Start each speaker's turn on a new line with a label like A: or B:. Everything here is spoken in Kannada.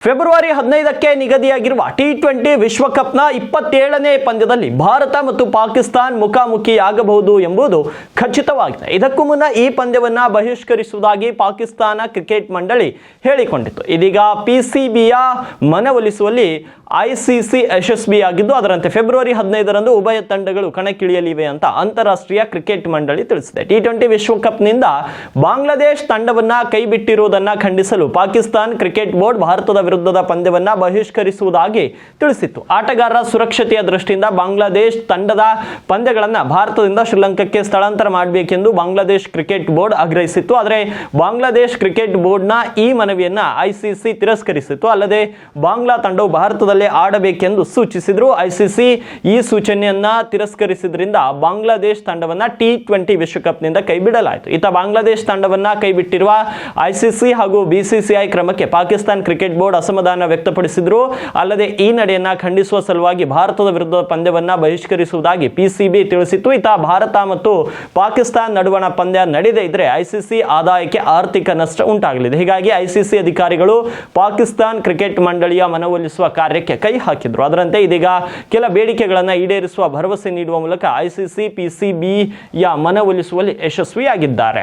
A: ಫೆಬ್ರವರಿ 15ಕ್ಕೆ ನಿಗದಿಯಾಗಿರುವ ಟಿ20 ವಿಶ್ವಕಪ್ನ 27ನೇ ಪಂದ್ಯದಲ್ಲಿ ಭಾರತ ಮತ್ತು ಪಾಕಿಸ್ತಾನ ಮುಖಾಮುಖಿಯಾಗಬಹುದು ಎಂಬುದು ಖಚಿತವಾಗಿದೆ. ಇದಕ್ಕೂ ಮುನ್ನ ಈ ಪಂದ್ಯವನ್ನು ಬಹಿಷ್ಕರಿಸುವುದಾಗಿ ಪಾಕಿಸ್ತಾನ ಕ್ರಿಕೆಟ್ ಮಂಡಳಿ ಹೇಳಿಕೊಂಡಿತ್ತು. ಇದೀಗ ಪಿಸಿಬಿಯ ಮನವೊಲಿಸುವಲ್ಲಿ ಐಸಿಸಿ ಯಶಸ್ವಿಯಾಗಿದ್ದು, ಅದರಂತೆ ಫೆಬ್ರವರಿ 15ರಂದು ಉಭಯ ತಂಡಗಳು ಕಣಕ್ಕಿಳಿಯಲಿವೆ ಅಂತ ಅಂತಾರಾಷ್ಟ್ರೀಯ ಕ್ರಿಕೆಟ್ ಮಂಡಳಿ ತಿಳಿಸಿದೆ. ಟಿ20 ವಿಶ್ವಕಪ್ನಿಂದ ಬಾಂಗ್ಲಾದೇಶ್ ತಂಡವನ್ನ ಕೈಬಿಟ್ಟಿರುವುದನ್ನು ಖಂಡಿಸಲು ಪಾಕಿಸ್ತಾನ ಕ್ರಿಕೆಟ್ ಬೋರ್ಡ್ ಭಾರತದ ವಿರುದ್ಧದ ಪಂದ್ಯವನ್ನ ಬಹಿಷ್ಕರಿಸುವುದಾಗಿ ತಿಳಿಸಿತ್ತು. ಆಟಗಾರರ ಸುರಕ್ಷತೆಯ ದೃಷ್ಟಿಯಿಂದ ಬಾಂಗ್ಲಾದೇಶ್ ತಂಡದ ಪಂದ್ಯಗಳನ್ನು ಭಾರತದಿಂದ ಶ್ರೀಲಂಕಾಕ್ಕೆ ಸ್ಥಳಾಂತರ ಮಾಡಬೇಕೆಂದು ಬಾಂಗ್ಲಾದೇಶ್ ಕ್ರಿಕೆಟ್ ಬೋರ್ಡ್ ಆಗ್ರಹಿಸಿತ್ತು. ಆದರೆ ಬಾಂಗ್ಲಾದೇಶ್ ಕ್ರಿಕೆಟ್ ಬೋರ್ಡ್ನ ಈ ಮನವಿಯನ್ನ ಐಸಿಸಿ ತಿರಸ್ಕರಿಸಿತ್ತು. ಅಲ್ಲದೆ ಬಾಂಗ್ಲಾ ತಂಡವು ಭಾರತದಲ್ಲಿ ಆಡಬೇಕೆಂದು ಸೂಚಿಸಿದ್ರು. ಐಸಿಸಿ ಈ ಸೂಚನೆಯನ್ನ ತಿರಸ್ಕರಿಸಿದ್ರಿಂದ ಬಾಂಗ್ಲಾದೇಶ್ ತಂಡವನ್ನ ಟಿ20 ವಿಶ್ವಕಪ್ನಿಂದ ಕೈಬಿಡಲಾಯಿತು. ಇತ್ತ ಬಾಂಗ್ಲಾದೇಶ್ ತಂಡವನ್ನ ಕೈಬಿಟ್ಟಿರುವ ಐಸಿಸಿ ಹಾಗೂ ಬಿಸಿಸಿಐ ಕ್ರಮಕ್ಕೆ ಪಾಕಿಸ್ತಾನ ಕ್ರಿಕೆಟ್ ಬೋರ್ಡ್ ಅಸಮಾಧಾನ ವ್ಯಕ್ತಪಡಿಸಿದ್ರು. ಅಲ್ಲದೆ ಈ ನಡೆಯನ್ನ ಖಂಡಿಸುವ ಸಲುವಾಗಿ ಭಾರತದ ವಿರುದ್ಧ ಪಂದ್ಯವನ್ನ ಬಹಿಷ್ಕರಿಸುವುದಾಗಿ ಪಿಸಿಬಿ ತಿಳಿಸಿತ್ತು. ಇತ್ತ ಭಾರತ ಮತ್ತು ಪಾಕಿಸ್ತಾನ ನಡುವಣ ಪಂದ್ಯ ನಡೆದೇ ಇದ್ರೆ ಐಸಿಸಿ ಆದಾಯಕ್ಕೆ ಆರ್ಥಿಕ ನಷ್ಟ ಉಂಟಾಗಲಿದೆ. ಹೀಗಾಗಿ ಐಸಿಸಿ ಅಧಿಕಾರಿಗಳು ಪಾಕಿಸ್ತಾನ ಕ್ರಿಕೆಟ್ ಮಂಡಳಿಯ ಮನವೊಲಿಸುವ ಕಾರ್ಯಕ್ಕೆ ಕೈ ಹಾಕಿದ್ರು. ಅದರಂತೆ ಇದೀಗ ಕೆಲ ಬೇಡಿಕೆಗಳನ್ನು ಈಡೇರಿಸುವ ಭರವಸೆ ನೀಡುವ ಮೂಲಕ ಐಸಿಸಿ ಪಿಸಿಬಿಯ ಮನವೊಲಿಸುವಲ್ಲಿ ಯಶಸ್ವಿಯಾಗಿದ್ದಾರೆ.